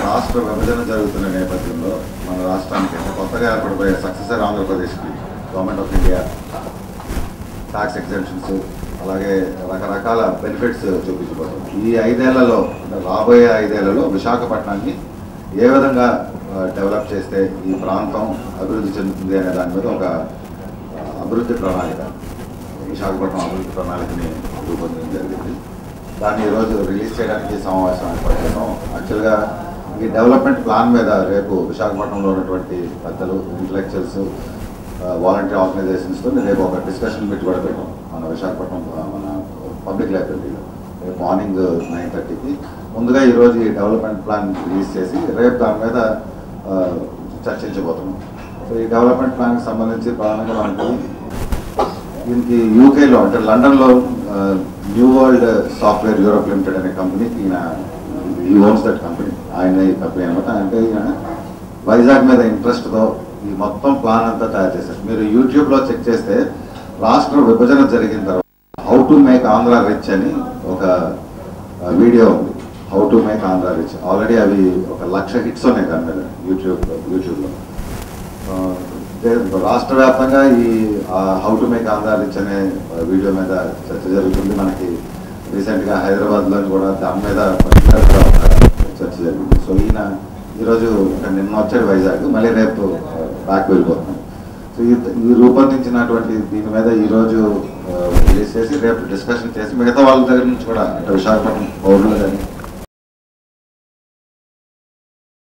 రాష్ట్ర విభజన జరుగుతున్న నేపథ్యంలో మన రాష్ట్రానికి కొత్తగా ఏర్పడిపోయే సక్సెసర్ ఆంధ్రప్రదేశ్కి government of India tax exemptions అలాగే రకరకాల బెనిఫిట్స్ చూపించబోతుంది. ఈ 5 ఏళ్లలో రాబోయే 5 ఏళ్లలో విశాఖపట్నాన్ని ఏ విధంగా డెవలప్ చేస్తే ఈ ప్రాంతం అభివృద్ధి చెందుతుంది అనే దాని మీద ఒక అభివృద్ధి ప్రణాళిక, విశాఖపట్నం అభివృద్ధి ప్రణాళికని రూపొందించడం జరిగింది. దాన్ని ఈరోజు రిలీజ్ చేయడానికి సమావేశం ఏర్పడుతున్నాం. యాక్చువల్గా ఈ డెవలప్మెంట్ ప్లాన్ మీద రేపు విశాఖపట్నంలో ఉన్నటువంటి పెద్దలు, ఇంటలెక్చువల్స్, వాలంటీర్ ఆర్గనైజేషన్స్తో రేపు ఒక డిస్కషన్ మీట్ కూడా పెట్టాం మన విశాఖపట్నం మన పబ్లిక్ లైబ్రరీలో రేపు మార్నింగ్ 9:30కి. ముందుగా ఈరోజు ఈ డెవలప్మెంట్ ప్లాన్ రిలీజ్ చేసి రేపు దాని మీద చర్చించబోతున్నాం. సో ఈ డెవలప్మెంట్ ప్లాన్కి సంబంధించి ప్రధానంగా మనకు దీనికి యూకేలో అంటే లండన్లో new world software Europe limited అనే కంపెనీకి ఈ ఓన్స్ దట్ కంపెనీ, ఆయన ఈ కంపెనీ అనమాట. అంటే ఈయన వైజాగ్ మీద ఇంట్రెస్ట్తో ఈ మొత్తం ప్లాన్ అంతా తయారు చేశారు. మీరు యూట్యూబ్లో చెక్ చేస్తే రాష్ట్ర విభజన జరిగిన తర్వాత how to make Andhra rich అని ఒక వీడియో ఉంది. How to make Andhra rich already అవి 1,00,000 హిట్స్ ఉన్నాయి దాని మీద యూట్యూబ్లో. రాష్ట్ర వ్యాప్తంగా ఈ how to make Andhra rich అనే వీడియో మీద చర్చ జరుగుతుంది. మనకి రీసెంట్గా హైదరాబాద్లో కూడా దాని మీద పర్టికులర్గా చర్చ జరిగింది. సో ఈయన ఈరోజు నిన్న వచ్చాడు వైజాగ్, మళ్ళీ రేపు బ్యాక్ వెళ్ళిపోతున్నాం. సో ఈ రూపొందించినటువంటి దీని మీద ఈరోజు రిలీజ్ చేసి రేపు డిస్కషన్ చేసి మిగతా వాళ్ళ దగ్గర నుంచి కూడా అంటే విశాఖపట్నం పౌరులు కానీ